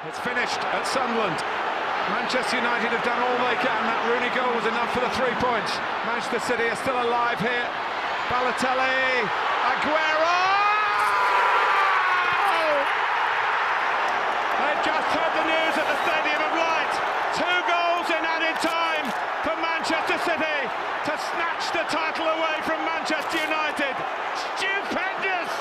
It's finished at Sunderland. Manchester United have done all they can. That Rooney goal was enough for the 3 points. Manchester City are still alive here. Balotelli, Aguero! They've just heard the news at the Stadium of Light. 2 goals in added time for Manchester City to snatch the title away from Manchester United. Stupendous!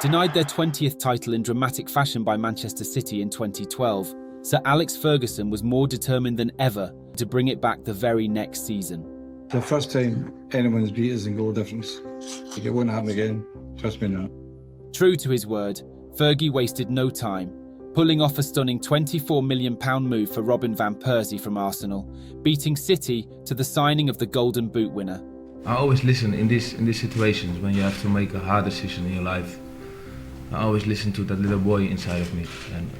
Denied their 20th title in dramatic fashion by Manchester City in 2012, Sir Alex Ferguson was more determined than ever to bring it back the very next season. The first time anyone's beat us in goal difference. It won't happen again, trust me now. True to his word, Fergie wasted no time, pulling off a stunning £24 million move for Robin van Persie from Arsenal, beating City to the signing of the Golden Boot winner. I always listen in these situations when you have to make a hard decision in your life. I always listen to that little boy inside of me, and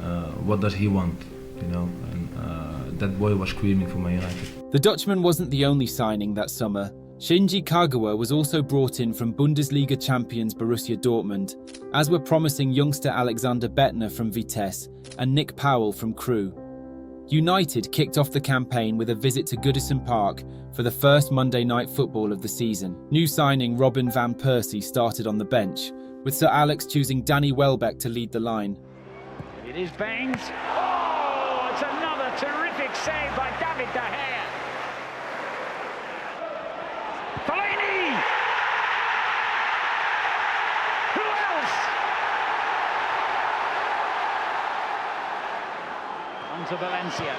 what does he want, you know? And that boy was screaming for Man United. The Dutchman wasn't the only signing that summer. Shinji Kagawa was also brought in from Bundesliga champions Borussia Dortmund, as were promising youngster Alexander Bettner from Vitesse and Nick Powell from Crewe. United kicked off the campaign with a visit to Goodison Park for the first Monday night football of the season. New signing Robin van Persie started on the bench, with Sir Alex choosing Danny Welbeck to lead the line. It is Baines. Oh, it's another terrific save by David De Gea. Fellaini! Who else? On to Valencia.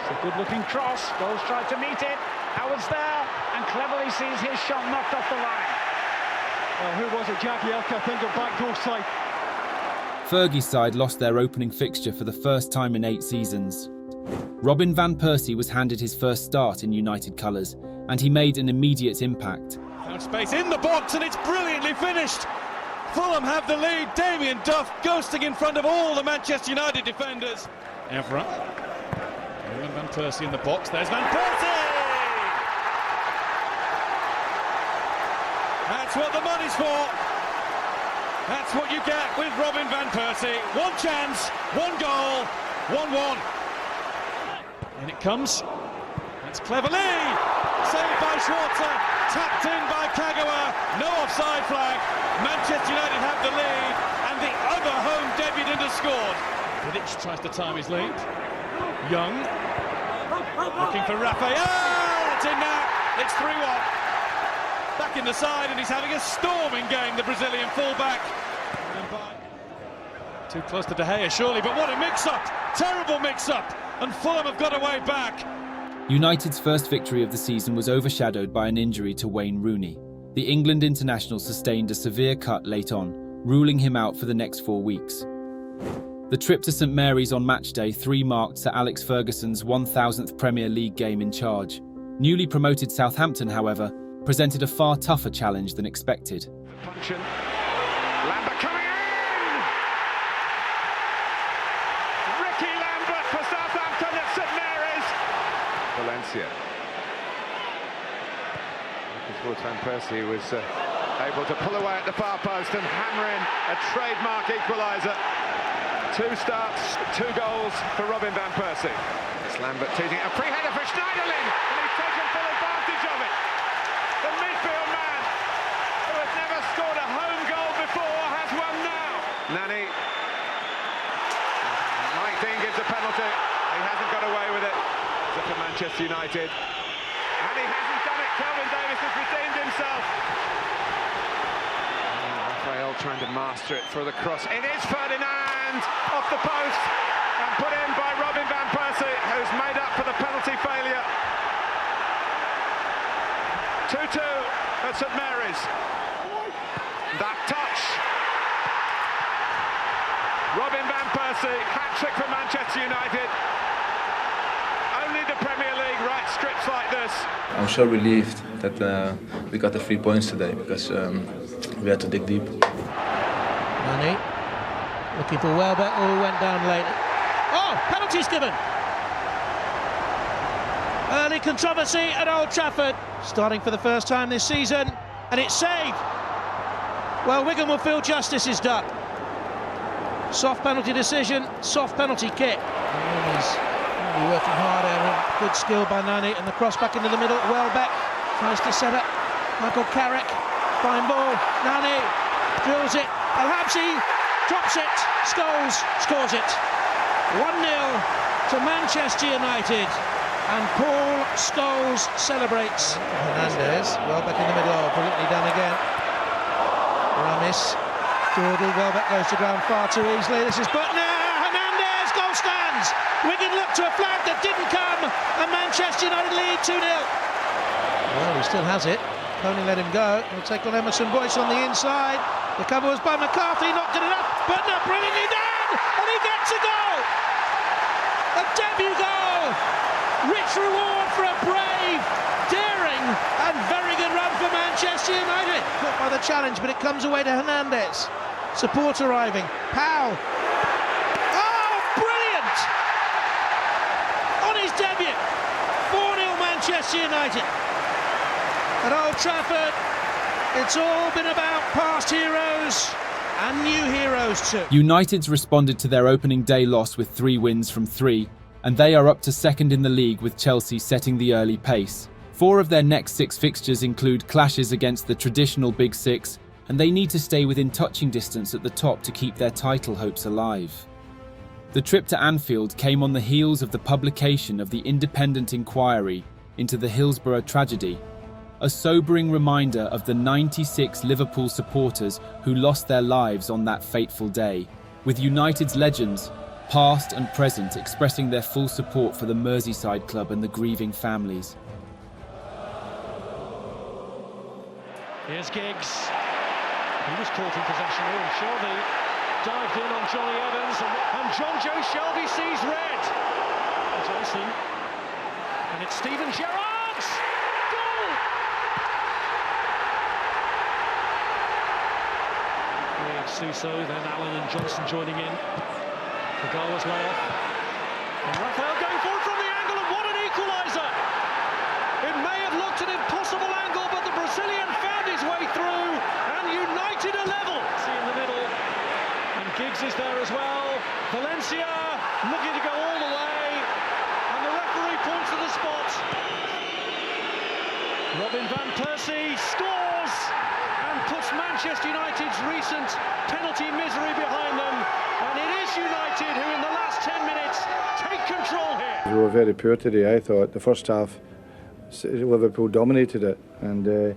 It's a good-looking cross. Goals tried to meet it. Howard's there and cleverly sees his shot knocked off the line. Well, who was it? Jagielka, I think, of back goal side. Fergie's side lost their opening fixture for the first time in 8 seasons. Robin van Persie was handed his first start in United colours, and he made an immediate impact. Found space in the box, and it's brilliantly finished. Fulham have the lead. Damien Duff ghosting in front of all the Manchester United defenders. Evra. Robin van Persie in the box. There's Van Persie! That's what the money's for. That's what you get with Robin van Persie. 1 chance, 1 goal, 1-1. And it comes. That's cleverly saved by Schwarzer, tapped in by Kagawa. No offside flag. Manchester United have the lead, and the other home debutant has scored. Vidic tries to time his lead. Young looking for Raphael. It's in now. It's 3-1. Back in the side, and he's having a storming game, the Brazilian fullback. Too close to De Gea, surely, but what a mix-up! Terrible mix-up, and Fulham have got away back. United's first victory of the season was overshadowed by an injury to Wayne Rooney. The England international sustained a severe cut late on, ruling him out for the next 4 weeks. The trip to St Mary's on match day 3 marked Sir Alex Ferguson's 1000th Premier League game in charge. Newly promoted Southampton, however, presented a far tougher challenge than expected. Lambert coming in! Ricky Lambert for Southampton at St Mary's. Valencia. Looking towards Van Persie, was able to pull away at the far post and hammer in a trademark equaliser. 2 starts, 2 goals for Robin van Persie. It's Lambert teasing a free header for Schneiderlin, and he's taken full advantage of it. The midfield man, who has never scored a home goal before, has one now. Nani. Mike Dean gives a penalty. He hasn't got away with it. It's up to Manchester United. And he hasn't done it. Kelvin Davis has redeemed himself. Raphael trying to master it for the cross. It is Ferdinand off the post and put in by Robin van Persie, who's made up for the penalty failure. 2-2 at St Mary's. That touch. Robin van Persie, hat-trick for Manchester United. Only the Premier League writes scripts like this. I'm so relieved that we got the 3 points today, because we had to dig deep. Nani looking for Welbeck, who went down late. Oh, penalty's given. Early controversy at Old Trafford, starting for the first time this season, and it's saved. Well, Wigan will feel justice is done. Soft penalty decision, soft penalty kick. He's really working hard there. Good skill by Nani, and the cross back into the middle. Welbeck tries to set up Michael Carrick. Fine ball. Nani drills it. Al-Habsi drops it. Scholes scores it. 1-0 to Manchester United. And Paul Scholes celebrates. Hernandez, Welbeck in the middle. Oh, brilliantly done again. Ramis, Jordan, Welbeck goes to ground far too easily. This is Butner. Hernandez, goal stands. Wigan looked to a flag that didn't come, and Manchester United lead 2-0. Well, he still has it. Coney let him go. He'll take on Emerson Boyce on the inside. The cover was by McCarthy, not good enough. Butner brilliantly done, and he gets a goal. A debut goal. Rich reward for a brave, daring and very good run for Manchester United. Caught by the challenge, but it comes away to Hernandez. Support arriving. Powell. Oh, brilliant! On his debut, 4-0 Manchester United. At Old Trafford, it's all been about past heroes and new heroes too. United's responded to their opening day loss with 3 wins from 3, and they are up to second in the league with Chelsea setting the early pace. 4 of their next 6 fixtures include clashes against the traditional Big Six, and they need to stay within touching distance at the top to keep their title hopes alive. The trip to Anfield came on the heels of the publication of the independent inquiry into the Hillsborough tragedy, a sobering reminder of the 96 Liverpool supporters who lost their lives on that fateful day, with United's legends, past and present, expressing their full support for the Merseyside club and the grieving families. Here's Giggs. He was caught in possession. Oh, Shelby dived in on Johnny Evans, and John Joe Shelby sees red. Johnson, and it's Steven Gerrard. Goal! Suso, then Allen and Johnson joining in. The goal was layoff. And Raphael going forward from the angle, and what an equaliser! It may have looked an impossible angle, but the Brazilian found his way through, and United are level. See in the middle, and Giggs is there as well. Valencia looking to go all the way, and the referee points to the spot. Robin van Persie scores and puts Manchester United's recent penalty misery behind them, and it is United who in the last 10 minutes take control here. We were very poor today, I thought. The first half, Liverpool dominated it, and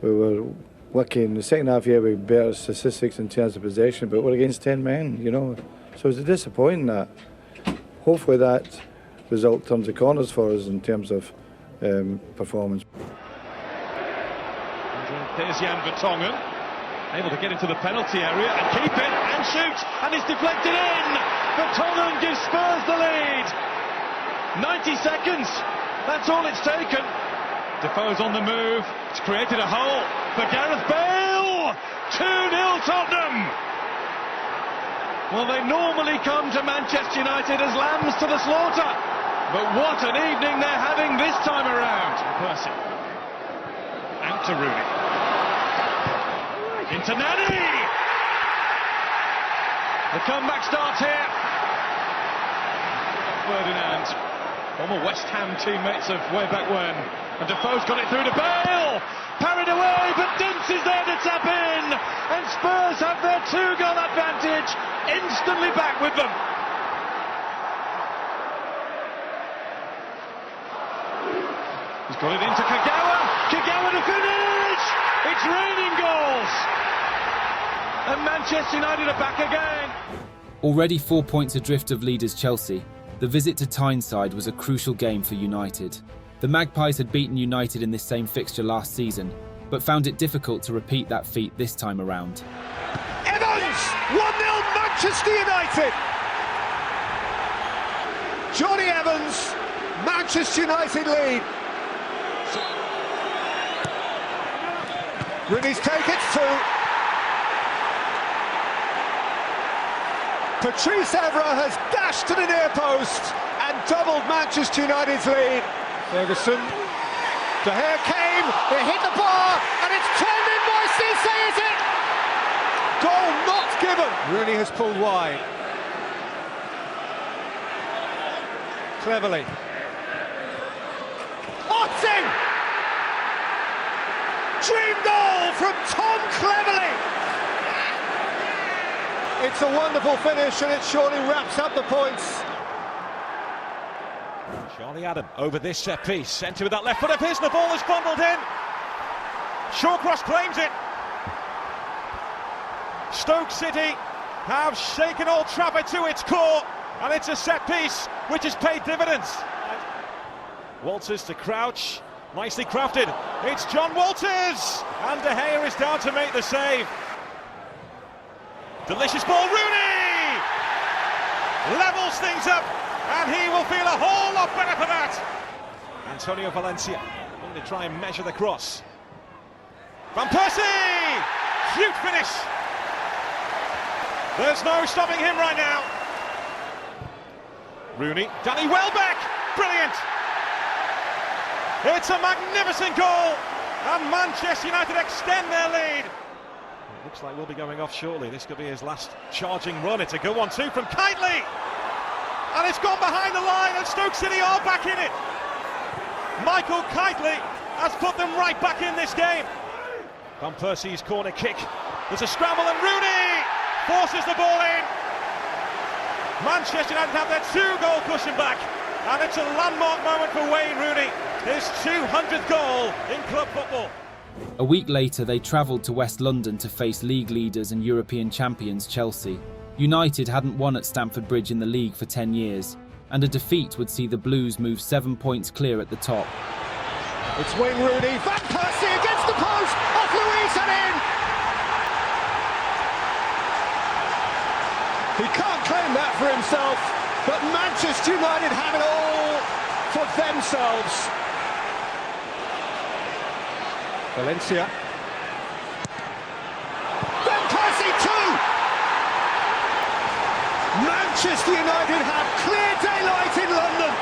we were lucky in the second half. Yeah, we had better statistics in terms of possession, but we're against 10 men, you know. So it's disappointing that. Hopefully that result turns the corners for us in terms of performance. There's Jan Vertonghen, able to get into the penalty area and keep it and shoot, and it's deflected in. Vertonghen gives Spurs the lead. 90 seconds, that's all it's taken. Defoe's on the move, it's created a hole for Gareth Bale. 2-0 Tottenham. Well, they normally come to Manchester United as lambs to the slaughter, but what an evening they're having this time around. Percy, out to Rooney. Into Nani! The comeback starts here. Ferdinand, former West Ham teammates of way back when. And Defoe's got it through to Bale! Parried away, but Dents is there to tap in! And Spurs have their 2-goal advantage instantly back with them. He's got it into Kagawa! Kagawa to finish! It's raining goals! And Manchester United are back again. Already 4 points adrift of leaders Chelsea, the visit to Tyneside was a crucial game for United. The Magpies had beaten United in this same fixture last season, but found it difficult to repeat that feat this time around. Evans! 1-0 Manchester United! Johnny Evans, Manchester United lead. Rooney's take it through. Patrice Evra has dashed to the near post and doubled Manchester United's lead. Ferguson, De Gea came, it hit the bar, and it's turned in by Cisse, is it? Goal not given. Rooney has pulled wide. Cleverly. Otzing! Dream goal from Tom Cleverly! It's a wonderful finish and it surely wraps up the points. Charlie Adam over this set piece, centre with that left foot of his, and the ball is bundled in. Shawcross claims it. Stoke City have shaken Old Trafford to its core, and it's a set piece which has paid dividends. Walters to Crouch, nicely crafted. It's John Walters, and De Gea is down to make the save. Delicious ball, Rooney! Levels things up, and he will feel a whole lot better for that. Antonio Valencia going to try and measure the cross. Van Persie! Cute finish. There's no stopping him right now. Rooney, Danny Welbeck, brilliant. It's a magnificent goal, and Manchester United extend their lead. It looks like we'll be going off shortly. This could be his last charging run. It's a good one too from Kitely. And it's gone behind the line, and Stoke City are back in it. Michael Kitely has put them right back in this game. Van Persie's corner kick. There's a scramble, and Rooney forces the ball in. Manchester United have their 2-goal cushion back, and it's a landmark moment for Wayne Rooney. His 200th goal in club football. A week later, they travelled to West London to face league leaders and European champions Chelsea. United hadn't won at Stamford Bridge in the league for 10 years, and a defeat would see the Blues move 7 points clear at the top. It's Wayne Rooney, Van Persie against the post, off Luiz and in! He can't claim that for himself, but Manchester United have it all for themselves. Valencia. Van Persie too! Manchester United have clear daylight in London.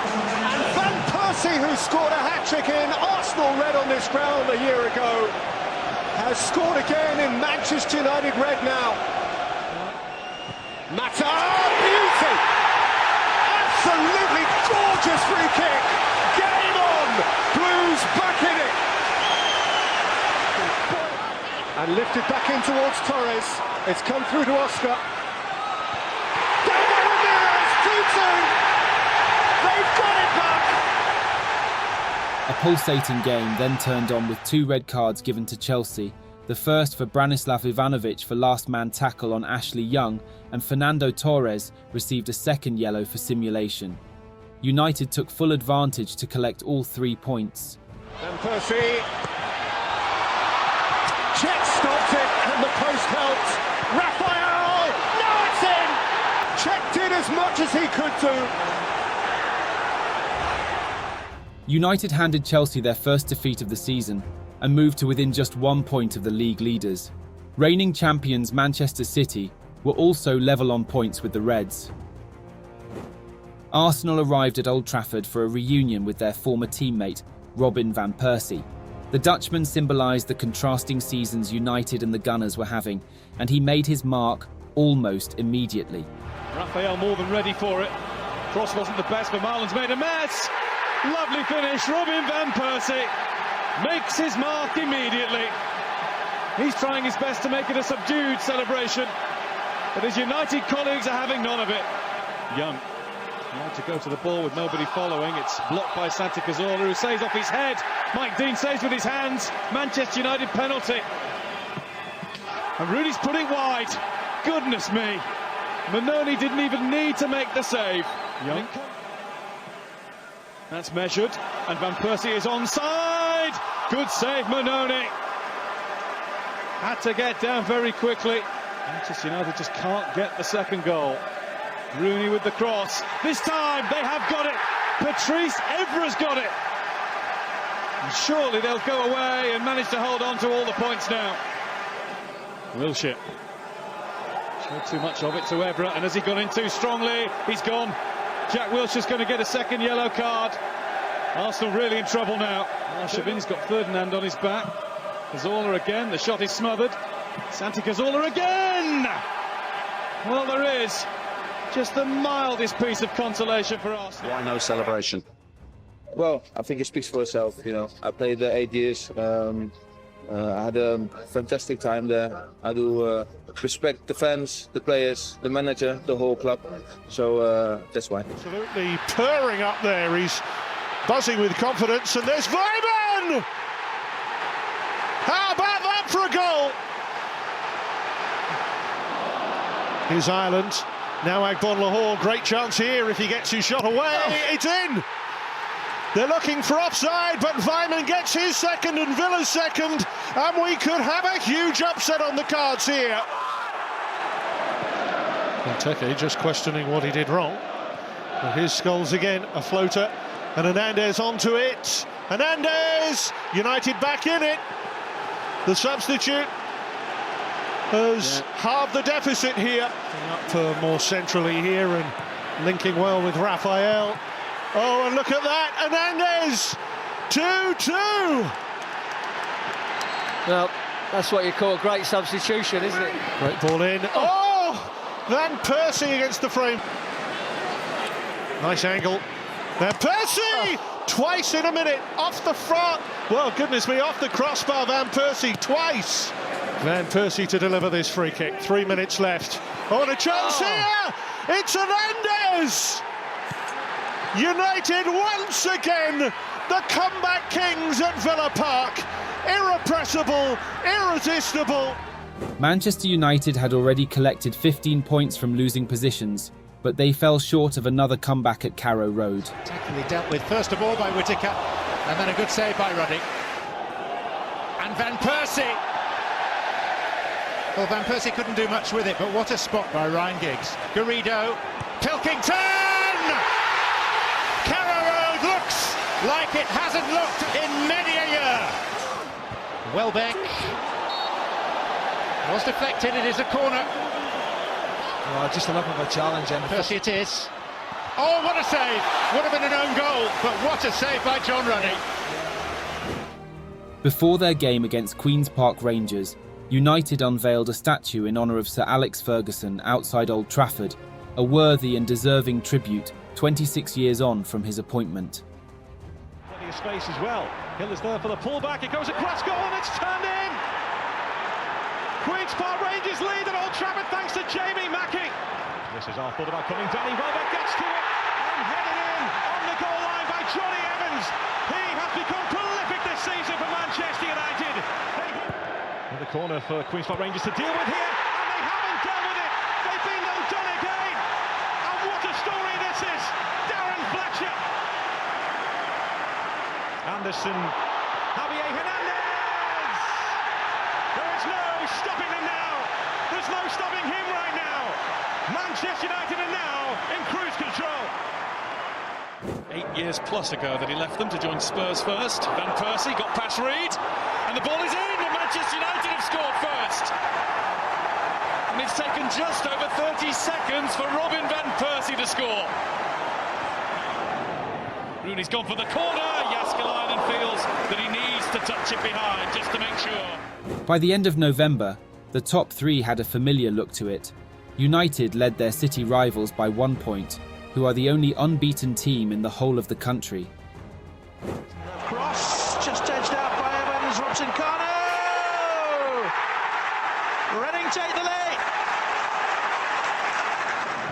And Van Persie, who scored a hat-trick in Arsenal red on this ground a year ago, has scored again in Manchester United red now. Mata, beauty! Absolutely gorgeous free kick. Game on! Blues back in it. And lifted back in towards Torres. It's come through to Oscar. Down by Ramirez, 2-2. They've got it back. A pulsating game then turned on with 2 red cards given to Chelsea. The first for Branislav Ivanovic for last-man tackle on Ashley Young, and Fernando Torres received a second yellow for simulation. United took full advantage to collect all 3 points. Van Persie. Cech stopped it and the post helped. Raphael! Now it's in! Cech did as much as he could do. United handed Chelsea their first defeat of the season and moved to within just 1 point of the league leaders. Reigning champions Manchester City were also level on points with the Reds. Arsenal arrived at Old Trafford for a reunion with their former teammate, Robin van Persie. The Dutchman symbolised the contrasting seasons United and the Gunners were having, and he made his mark almost immediately. Raphael more than ready for it. Cross wasn't the best, but Marlon's made a mess. Lovely finish. Robin van Persie makes his mark immediately. He's trying his best to make it a subdued celebration, but his United colleagues are having none of it. Young tried to go to the ball with nobody following. It's blocked by Santi Cazorla, who saves off his head. Mike Dean saves with his hands. Manchester United penalty. And Rooney's put it wide. Goodness me. Manoni didn't even need to make the save. Young. That's measured, and Van Persie is onside. Good save, Manoni. Had to get down very quickly. Manchester United just can't get the second goal. Rooney with the cross. This time they have got it. Patrice Evra's got it. And surely they'll go away and manage to hold on to all the points now. Wilshere showed too much of it to Evra, and has he gone in too strongly? He's gone. Jack Wilshere's going to get a second yellow card. Arsenal really in trouble now. Shavin's got Ferdinand on his back. Cazorla again, the shot is smothered. Santi Cazorla again! Well, there is just the mildest piece of consolation for us. Why no celebration? Well, I think it speaks for itself, you know. I played there 8 years. I had a fantastic time there. I do respect the fans, the players, the manager, the whole club. So that's why. Absolutely purring up there. He's buzzing with confidence, and there's Weimann! How about that for a goal? Here's Ireland. Now Agbon Lahore, great chance here if he gets his shot away. It's in! They're looking for offside, but Weimann gets his second and Villa's second, and we could have a huge upset on the cards here. Benteke just questioning what he did wrong. But his skulls again, a floater, and Hernandez onto it. Hernandez, United back in it. The substitute has halved the deficit here. Up more centrally here and linking well with Raphael. Oh, and look at that, Hernandez, 2-2. Well, that's what you call a great substitution, isn't it? Great ball in. Oh, Van Persie against the frame. Nice angle. Van Persie, twice in a minute, off the front. Well, goodness me, off the crossbar, Van Persie, twice. Van Persie to deliver this free kick. 3 minutes left. Oh, and a chance here. It's Hernandez. United once again, the comeback kings at Villa Park. Irrepressible, irresistible. Manchester United had already collected 15 points from losing positions, but they fell short of another comeback at Carrow Road. Tactically dealt with first of all by Whittaker, and then a good save by Ruddy. And Van Persie. Well, Van Persie couldn't do much with it, but what a spot by Ryan Giggs. Garrido, Pilkington! Carrow Road looks like it hasn't looked in many a year. Welbeck was deflected, it is a corner. Well, just enough of a challenge, and Percy it is. Oh, what a save! Would have been an own goal, but what a save by John Ruddy. Before their game against Queen's Park Rangers, United unveiled a statue in honour of Sir Alex Ferguson outside Old Trafford, a worthy and deserving tribute 26 years on from his appointment. Plenty of space as well. Hill is there for the pullback. It goes across goal and it's turned in. Queen's Park Rangers lead at Old Trafford thanks to Jamie Mackie. This is all thought about coming. Danny Welbeck gets to it and headed in on the goal line by Johnny Evans. He has become prolific this season for Manchester United. In the corner for Queen's Park Rangers to deal with here, and they haven't dealt with it. They've been undone again. And what a story this is. Darren Fletcher. Anderson. Javier Hernandez. There is no stopping them now. There's no stopping him right now. Manchester United are now in cruise control. 8 years plus ago that he left them to join Spurs first. Van Persie got past Reed, and the ball is in, and Manchester United have scored first. And it's taken just over 30 seconds for Robin van Persie to score. Rooney's gone for the corner. Jääskeläinen feels that he needs to touch it behind just to make sure. By the end of November, the top three had a familiar look to it. United led their city rivals by 1 point, who are the only unbeaten team in the whole of the country. Cross, just edged out by Evans, Robson Kanu! Reading take the lead.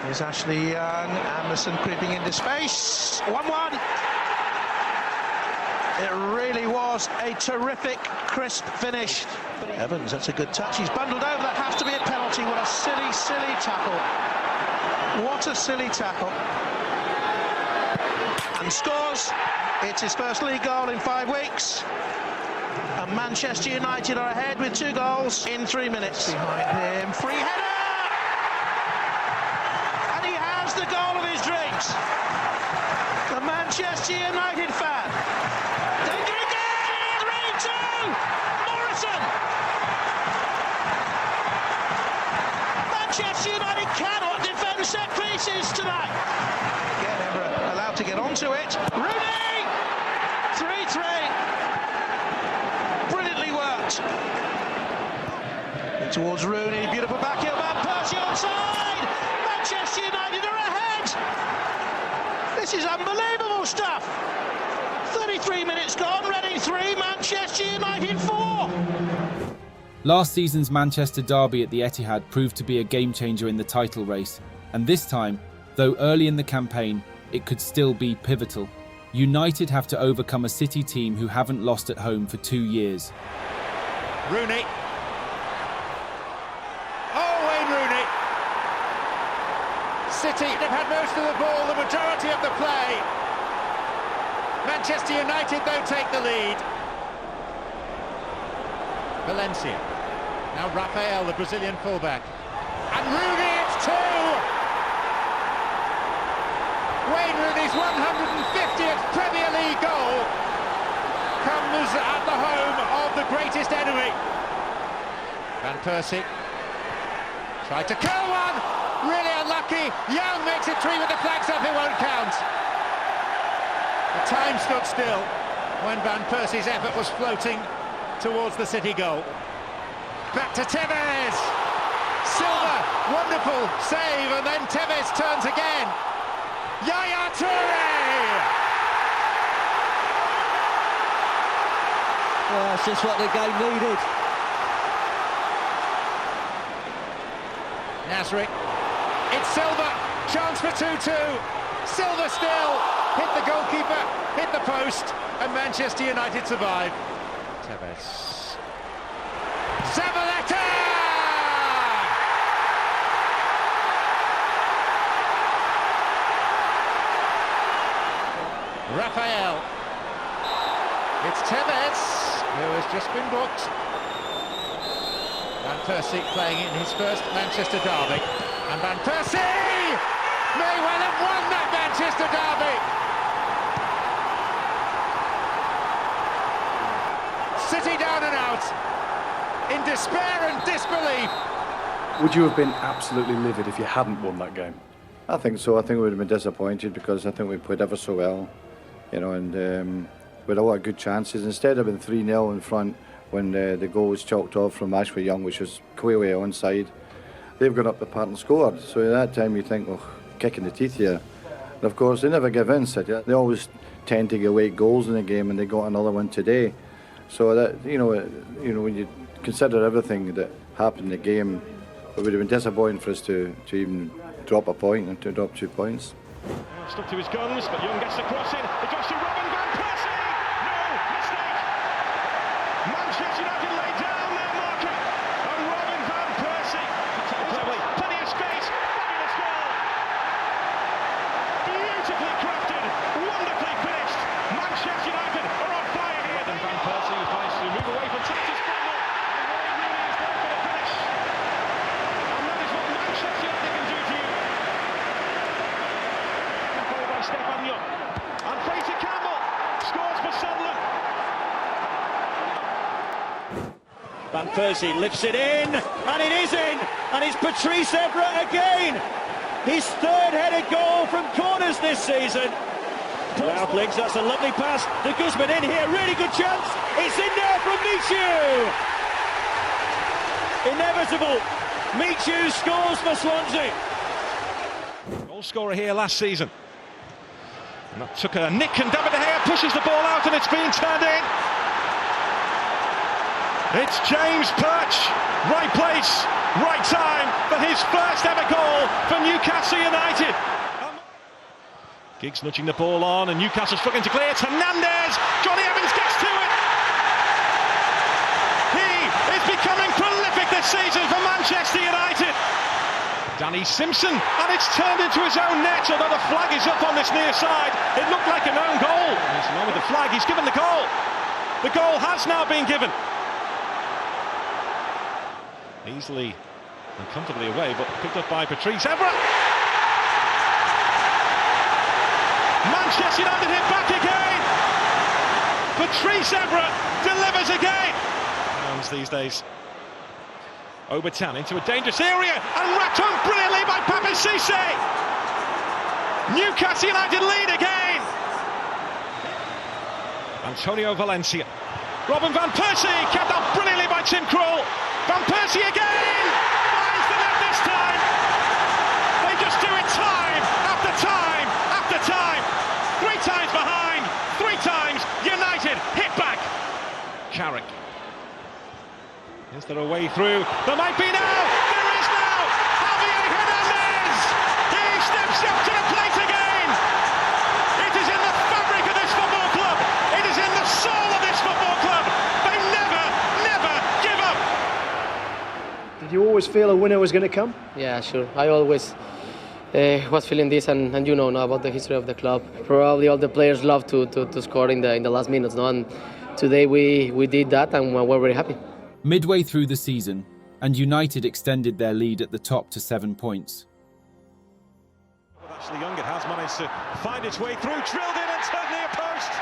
Here's Ashley Young, Anderson creeping into space. 1-1. It really was a terrific, crisp finish. Evans, that's a good touch. He's bundled over. That has to be a penalty. What a silly, silly tackle. What a silly tackle. And scores. It's his first league goal in 5 weeks. And Manchester United are ahead with 2 goals in 3 minutes. Behind him, free header! And he has the goal of his dreams. The Manchester United fan. Danger again! 3-2! Morrison! Manchester United cannot defend set pieces tonight. Again, Emra allowed to get onto it. Rooney! 3-3. Brilliantly worked. Towards Rooney, beautiful back heel, Van Persie onside! Manchester United are ahead! This is unbelievable stuff! 33 minutes gone, Reading 3, Manchester United 4! Last season's Manchester derby at the Etihad proved to be a game-changer in the title race, and this time, though early in the campaign, it could still be pivotal. United have to overcome a City team who haven't lost at home for 2 years. Rooney. Oh, Wayne Rooney. City have had most of the ball, the majority of the play. Manchester United, though, take the lead. Valencia. Now Rafael, the Brazilian fullback. And Rooney, it's 2! Wayne Rooney's 150th Premier League goal comes at the home of the greatest enemy. Van Persie tried to curl one, really unlucky. Young makes it 3 with the flags up, it won't count. The time stood still when Van Persie's effort was floating towards the City goal. Back to Tevez. Silva, wonderful save, and then Tevez turns again. Yaya Toure! Well, that's just what the game needed. Nasri. It's Silva. Chance for 2-2. Silva still. Hit the goalkeeper, hit the post, and Manchester United survive. Tevez. Zabaleta! Rafael. It's Tevez, who has just been booked. Van Persie playing in his first Manchester derby. And Van Persie may well have won that Manchester derby. City down and out, in despair and disbelief. Would you have been absolutely livid if you hadn't won that game? I think so. I think we would have been disappointed because I think we played ever so well, you know, and we had a lot of good chances. Instead of being 3-0 in front when the goal was chalked off from Ashley Young, which was clearly onside, they've gone up the park and scored. So at that time you think, oh, kick in the teeth here. And of course they never give in, City. They always tend to get late goals in the game, and they got another one today. So that you know when you consider everything that happened in the game, it would have been disappointing for us to even drop a point and to drop 2 points. Stuck to his guns, but Young gets the cross in. It goes to Robin van Persie. No mistake. Manchester United lay down their marker, and Robin van Persie. Plenty of space. Fabulous goal. Beautifully crafted. Wonderfully finished. Manchester United are on fire here. Robin van Persie has managed to move away from Titus Scramble. And Wayne Rooney is there for the finish. And that is what Manchester United can do to you. By Stefan Young, and Fraser Campbell scores for Sunderland. Van Persie lifts it in, and it is in, and it's Patrice Evra again. His third headed goal from corners this season. Loudlings, that's a lovely pass. De Guzman in here, really good chance. It's in there from Michu. Inevitable. Michu scores for Swansea. Goal scorer here last season. And that took a nick, and David De Gea pushes the ball out, and it's been turned in. It's James Perch, right place, right time for his first ever goal for Newcastle United. Giggs nudging the ball on, and Newcastle struggling to clear. It's Hernandez. Johnny Evans gets to it. He is becoming prolific this season for Manchester United. Danny Simpson, and it's turned into his own net, although the flag is up on this near side. It looked like an own goal. There's the man with the flag, he's given the goal. The goal has now been given. Easily and comfortably away, but picked up by Patrice Evra. Manchester United hit back again. Patrice Evra delivers again. These days. Obertan into a dangerous area, and wrapped on brilliantly by Pape Cisse. Newcastle United lead again. Antonio Valencia. Robin van Persie kept out brilliantly by Tim Krul. Van Persie again! Finds the net this time! They just do it time after time after time! 3 times behind, 3 times United hit back! Carrick. Is there a way through? There might be now! There is now! Javier Hernandez! He steps up to the plate again! It is in the fabric of this football club! It is in the soul of this football club! They never, never give up! Did you always feel a winner was going to come? Yeah, sure. I always was feeling this, and you know now about the history of the club. Probably all the players love to score in the last minutes, no? And today we did that, and we're very happy. Midway through the season, and United extended their lead at the top to 7 points. Ashley Young, it has managed to find its way through, drilled in and turned near post.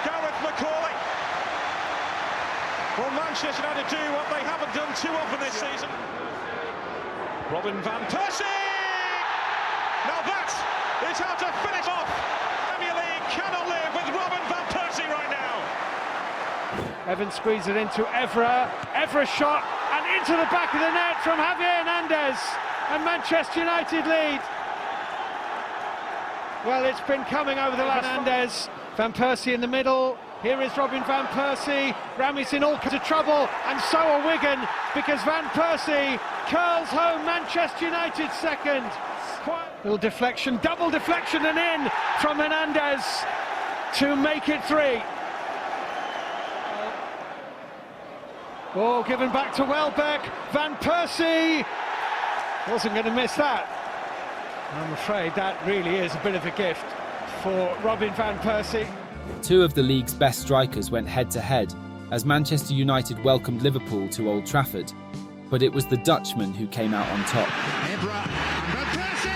Gareth McCauley. Will Manchester United do what they haven't done too often this season? Robin van Persie! Now that is how to finish off. Premier League cannot live with Robin van Persie right now. Evans squeezes it into Evra. Evra shot and into the back of the net from Javier Hernandez, and Manchester United lead. Well, it's been coming over the last. Hernandez, Van Persie in the middle. Here is Robin van Persie. Ramy's in all kinds of trouble, and so are Wigan, because Van Persie curls home Manchester United's second. Little deflection, double deflection, and in from Hernandez to make it 3. Ball given back to Welbeck. Van Persie wasn't going to miss that. I'm afraid that really is a bit of a gift for Robin van Persie. 2 of the league's best strikers went head-to-head as Manchester United welcomed Liverpool to Old Trafford, but it was the Dutchman who came out on top. Evra and Van Persie!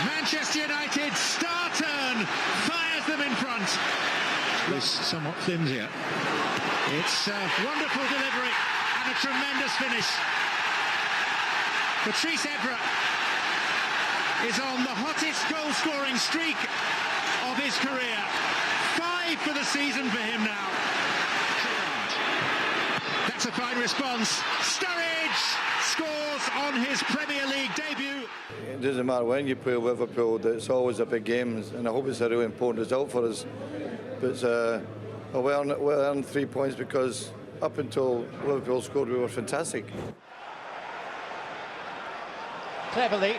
Manchester United star turn fires them in front. It's somewhat flimsier. It's a wonderful delivery and a tremendous finish. Patrice Evra is on the hottest goal-scoring streak of his career. 5 for the season for him now. That's a fine response. Sturridge scores on his Premier League debut. It doesn't matter when you play Liverpool, it's always a big game, and I hope it's a really important result for us. But it's we earned 3 points because up until Liverpool scored, we were fantastic. Cleverly.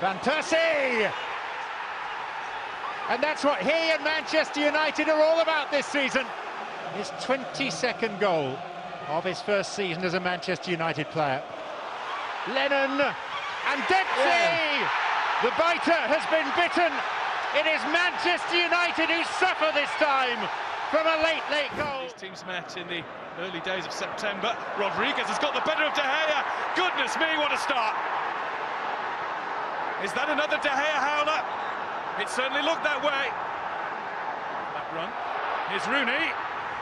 Van Persie! And that's what he and Manchester United are all about this season. His 22nd goal of his first season as a Manchester United player. Lennon and Dempsey! The biter has been bitten. It is Manchester United who suffer this time from a late goal. These teams met in the early days of September. Rodriguez has got the better of De Gea. Goodness me, what a start. Is that another De Gea howler? It certainly looked that way. That run. Here's Rooney.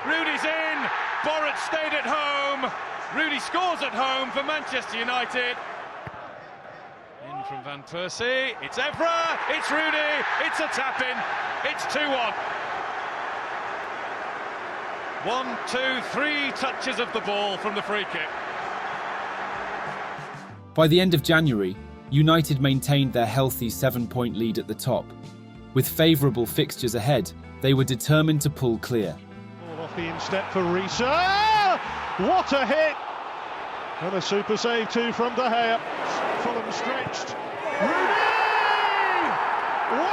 Rooney's in. Borat stayed at home. Rooney scores at home for Manchester United. In from Van Persie. It's Evra. It's Rooney. It's a tap-in. It's 2-1. 1, 2, 3 touches of the ball from the free kick. By the end of January, United maintained their healthy 7-point lead at the top. With favourable fixtures ahead, they were determined to pull clear. Off the instep for Risa. What a hit! And a super save too from De Gea. Fulham stretched. Rooney! 1-0!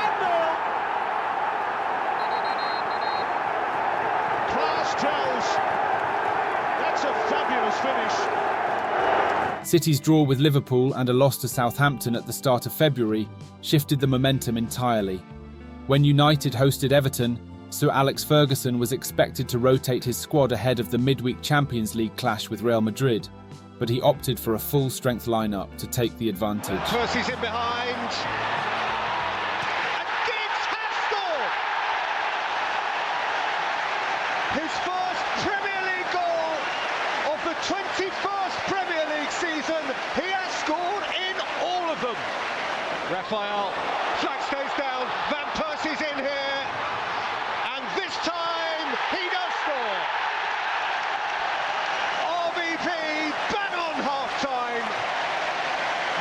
Class tells. That's a fabulous finish. City's draw with Liverpool and a loss to Southampton at the start of February shifted the momentum entirely. When United hosted Everton, Sir Alex Ferguson was expected to rotate his squad ahead of the midweek Champions League clash with Real Madrid, but he opted for a full-strength lineup to take the advantage. Persie's in behind. And Gibbs has scored! His first Premier League goal of the 21st Premier League season. He has scored in all of them. Raphael, flag stays down. Van Persie's in here.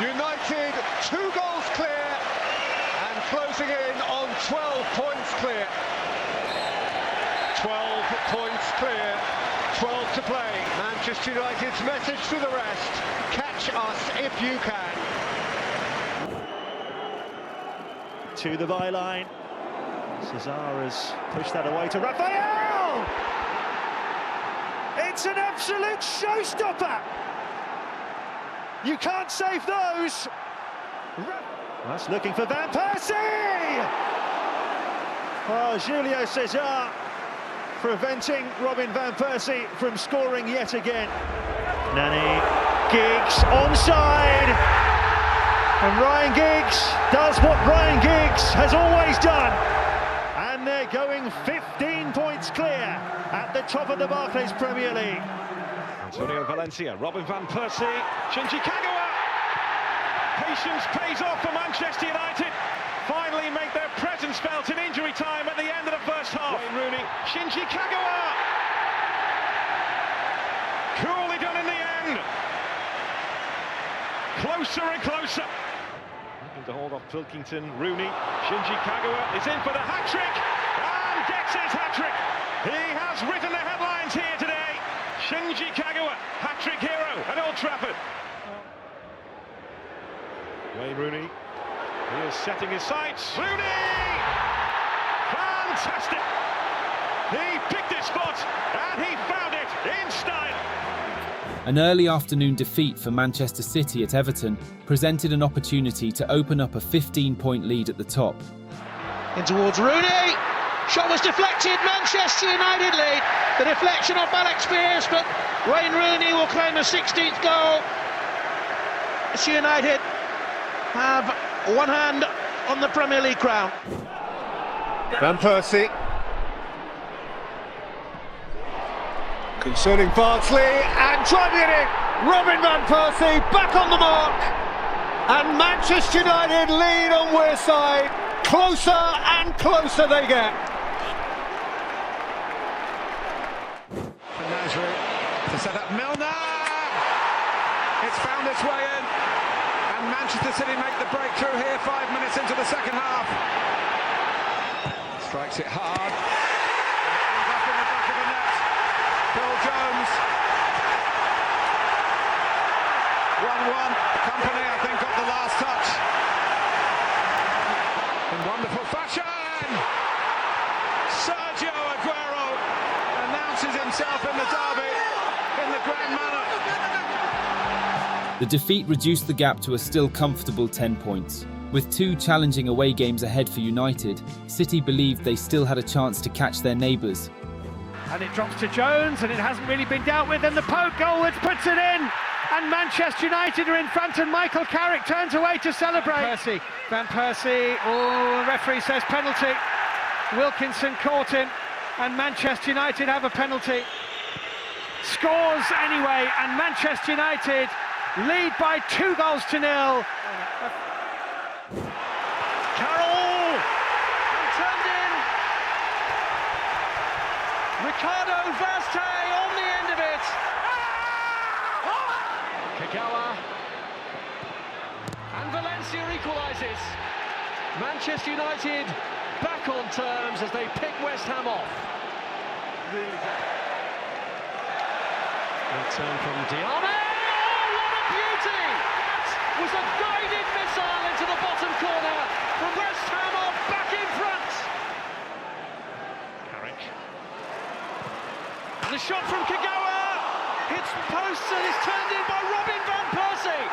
United 2 goals clear and closing in on 12 points clear. 12 points clear, 12 to play. Manchester United's message to the rest: catch us if you can. To the byline. Cesar has pushed that away to Raphael! It's an absolute showstopper! You can't save those! That's looking for Van Persie! Oh, Julio Cesar preventing Robin van Persie from scoring yet again. Nani, Giggs onside! And Ryan Giggs does what Ryan Giggs has always done. And they're going 15 points clear at the top of the Barclays Premier League. Antonio Valencia, Robin van Persie, Shinji Kagawa. Patience pays off for Manchester United. Finally make their presence felt in injury time at the end of the first half. Wayne Rooney, Shinji Kagawa. Coolly done in the end. Closer and closer. Looking to hold off Pilkington, Rooney, Shinji Kagawa is in for the hat-trick, and gets his hat-trick. He has written the headlines here today. Shinji Kagawa, hat-trick hero at Old Trafford. Wayne Rooney, he is setting his sights. Rooney! Fantastic! He picked his spot, and he found it in style. An early afternoon defeat for Manchester City at Everton presented an opportunity to open up a 15-point lead at the top. In towards Rooney. Shot was deflected. Manchester United lead. The deflection off Alex Ferguson, but Wayne Rooney will claim a 16th goal. Manchester United have one hand on the Premier League crown. Van Persie. Concerning Bardsley and driving it in. Robin van Persie back on the mark. And Manchester United lead on Wearside. Closer and closer they get. Nasri to set up Milner. It's found its way in. And Manchester City make the breakthrough here 5 minutes into the second half. Strikes it hard. Up in the back of the net. Phil Jones. 1-1. Company, I think, got the last touch. In wonderful fashion. Sergio Aguero announces himself in the derby in the grand manner. The defeat reduced the gap to a still comfortable 10 points. With 2 challenging away games ahead for United, City believed they still had a chance to catch their neighbours. And it drops to Jones, and it hasn't really been dealt with, and the poke goalwards puts it in, and Manchester United are in front, and Michael Carrick turns away to celebrate. Van Persie, the referee says penalty. Wilkinson caught him, and Manchester United have a penalty. Scores anyway, and Manchester United lead by 2 goals to 0. Carroll! And turned in. Ricardo Vaste on the end of it. Kagawa. And Valencia equalises. Manchester United back on terms as they pick West Ham off. Return from Diame. Oh, what a beauty! That was a guided missile into the bottom corner from West Ham are back in front. Carrick. And the shot from Kagawa hits the post and is turned in by Robin van Persie.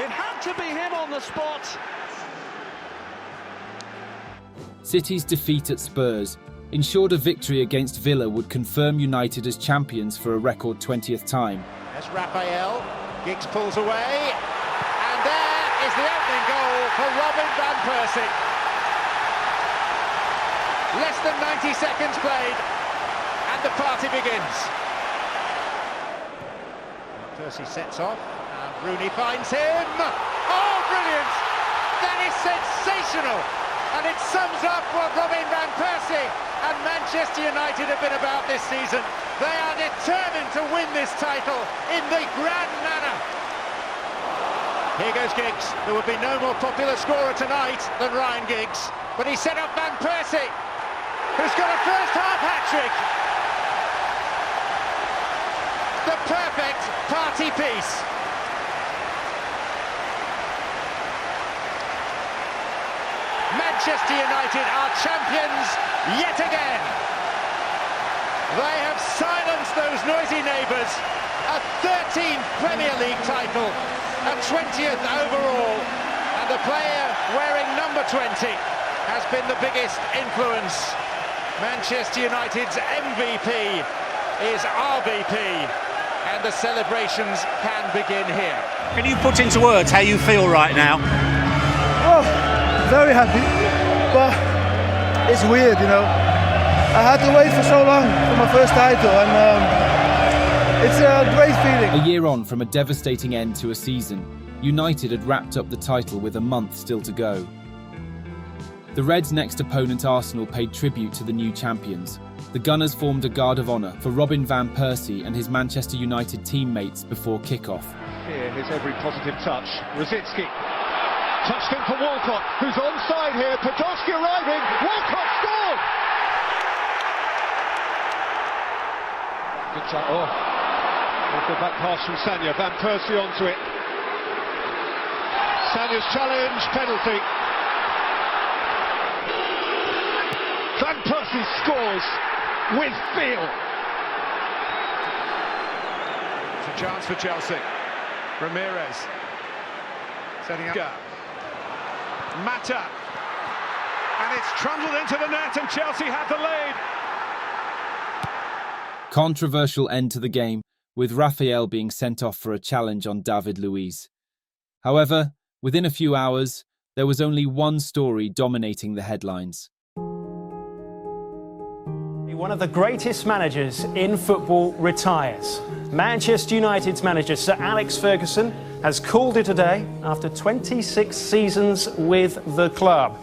It had to be him on the spot. City's defeat at Spurs ensured a victory against Villa would confirm United as champions for a record 20th time. There's Raphael, Giggs pulls away, and there is the opening goal for Robin van Persie. Less than 90 seconds played, and the party begins. Persie sets off, and Rooney finds him. Oh, brilliant! That is sensational! And it sums up what Robin van Persie and Manchester United have been about this season. They are determined to win this title in the grand manner. Here goes Giggs. There would be no more popular scorer tonight than Ryan Giggs. But he set up Van Persie, who's got a first-half hat-trick. The perfect party piece. Manchester United are champions yet again. They have silenced those noisy neighbours. A 13th Premier League title, a 20th overall, and the player wearing number 20 has been the biggest influence. Manchester United's MVP is RVP, and the celebrations can begin here. Can you put into words how you feel right now? Oh, very happy, but it's weird, you know. I had to wait for so long for my first title, and it's a great feeling. A year on from a devastating end to a season, United had wrapped up the title with a month still to go. The Reds' next opponent Arsenal paid tribute to the new champions. The Gunners formed a guard of honour for Robin van Persie and his Manchester United teammates before kick-off. Here, here's every positive touch. Rosicki. Touched in for Walcott, who's onside here. Podolski arriving. Walcott scored! Good try. Oh. Good back pass from Sanya. Van Persie onto it. Sanya's challenge, penalty. Van Persie scores with feel. It's a chance for Chelsea. Ramirez setting up. Mata. And it's trundled into the net, and Chelsea have the lead. Controversial end to the game, with Raphael being sent off for a challenge on David Luiz. However, within a few hours, there was only one story dominating the headlines. One of the greatest managers in football retires. Manchester United's manager, Sir Alex Ferguson, has called it a day after 26 seasons with the club.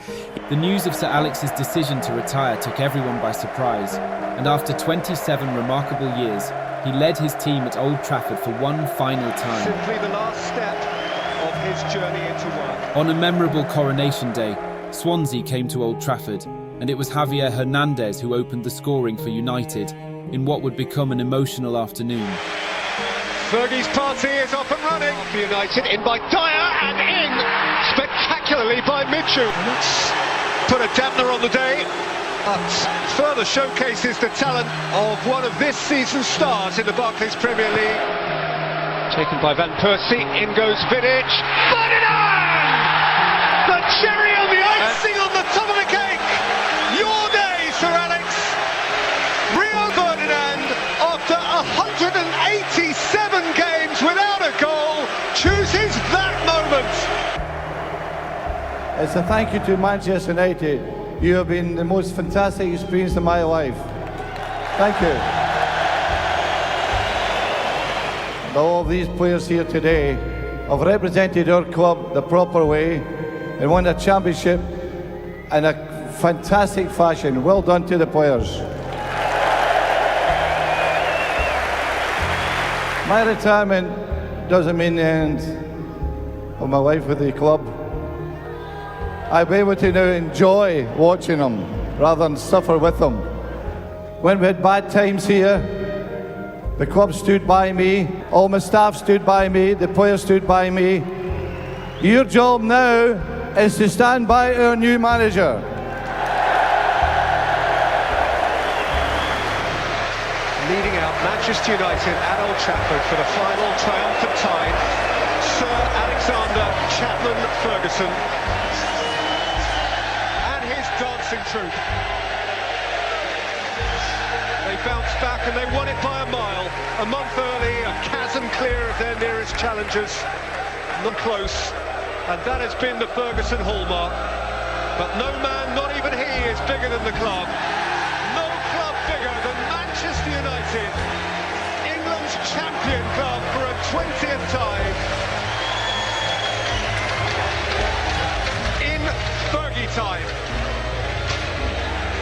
The news of Sir Alex's decision to retire took everyone by surprise, and after 27 remarkable years, he led his team at Old Trafford for one final time. Simply the last step of his journey into work. On a memorable coronation day, Swansea came to Old Trafford, and it was Javier Hernandez who opened the scoring for United in what would become an emotional afternoon. Fergie's party is off and running for United, in by Dyer and in spectacularly by Mitchell. Put a dampener on the day, but further showcases the talent of one of this season's stars in the Barclays Premier League. Taken by Van Persie, in goes Vidic. Ferdinand! The cherry on the icing on the top of the cake! Your day, Sir Alex! Rio Ferdinand, after 187 games without a goal, chooses that moment. It's a thank you to Manchester United. You have been the most fantastic experience of my life. Thank you. And all of these players here today have represented our club the proper way and won a championship in a fantastic fashion. Well done to the players. My retirement doesn't mean the end of my life with the club. I'll be able to now enjoy watching them rather than suffer with them. When we had bad times here, the club stood by me, all my staff stood by me, the players stood by me. Your job now is to stand by our new manager. Leading out Manchester United at Old Trafford for the final triumphant tie, Sir Alexander Chapman Ferguson and his dancing troupe. They bounced back and they won it by a mile. A month early, a chasm clear of their nearest challengers. Not close, and that has been the Ferguson hallmark. But no man, not even he, is bigger than the club. No club bigger than Manchester United, England's champion club for a 20th time. In Fergie time.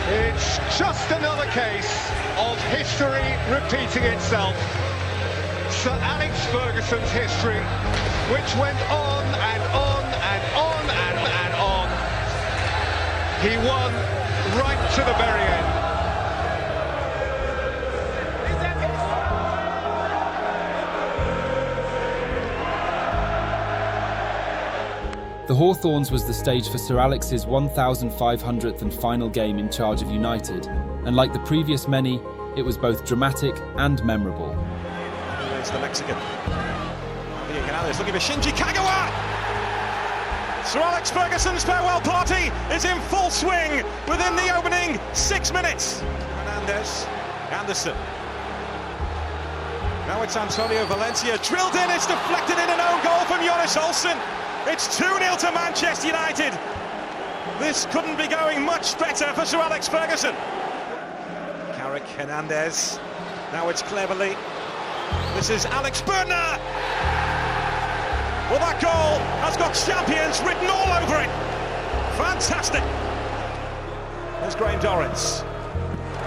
It's just another case of history repeating itself. Sir Alex Ferguson's history which went on and on and on and on. He won right to the very end. The Hawthorns was the stage for Sir Alex's 1,500th and final game in charge of United, and like the previous many, it was both dramatic and memorable. It's the Mexican. Looking for Shinji Kagawa! Sir Alex Ferguson's farewell party is in full swing within the opening 6 minutes. Hernandez, Anderson. Now it's Antonio Valencia, drilled in, it's deflected in, an own goal from Jonas Olsson. It's 2-0 to Manchester United. This couldn't be going much better for Sir Alex Ferguson. Carrick, Hernandez. Now it's Cleverley. This is Alex Burdner. Well, that goal has got champions written all over it. Fantastic. There's Graham Dorrans.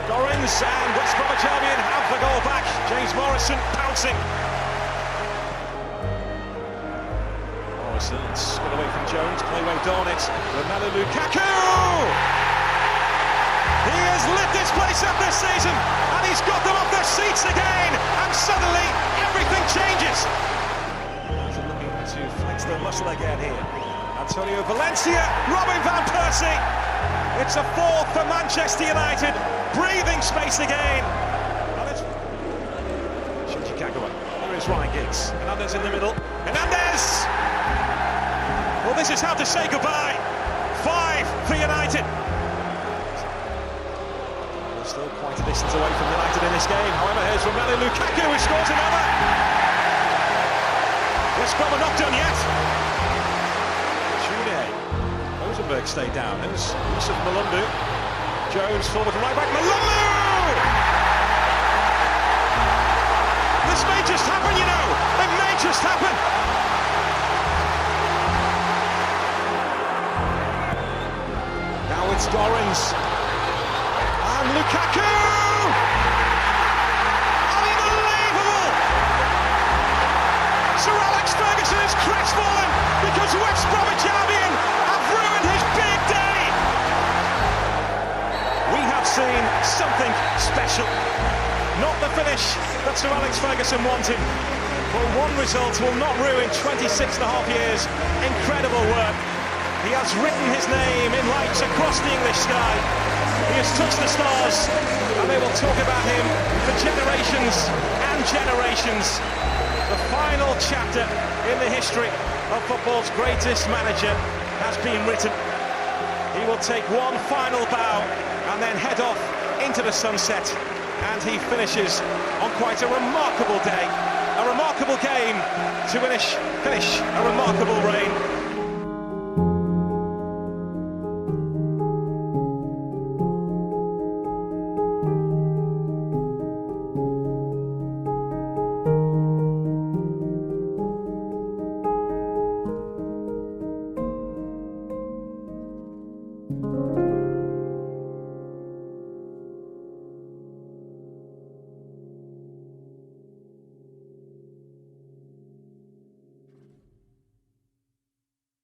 Dorrans and West Bromwich Albion have the goal back. James Morrison pouncing. It's got away from Jones, play went on it. Romelu Lukaku! He has lit this place up this season, and he's got them off their seats again, and suddenly everything changes. He's looking to flex the muscle again here. Antonio Valencia, Robin van Persie. It's a fourth for Manchester United, breathing space again. And it's Shinji Kagawa. There is Ryan Giggs. Hernandez in the middle. Hernandez! Well, this is how to say goodbye. 5 for United. We're still quite a distance away from United in this game. However, here's Romelu Lukaku, who scores another. West Brom are not done yet. Tune. Rosenberg stayed down. There's Yusuf Malundu. Jones forward to right back. Malundu! This may just happen, you know. It may just happen. It's Dorrans and Lukaku! Unbelievable! Sir Alex Ferguson is crestfallen because West Bromwich Albion have ruined his big day. We have seen something special. Not the finish that Sir Alex Ferguson wanted, but one result will not ruin 26.5 years. Incredible work. He has written his name in lights across the English sky. He has touched the stars, and they will talk about him for generations and generations. The final chapter in the history of football's greatest manager has been written. He will take one final bow and then head off into the sunset, and he finishes on quite a remarkable day, a remarkable game to finish a remarkable reign.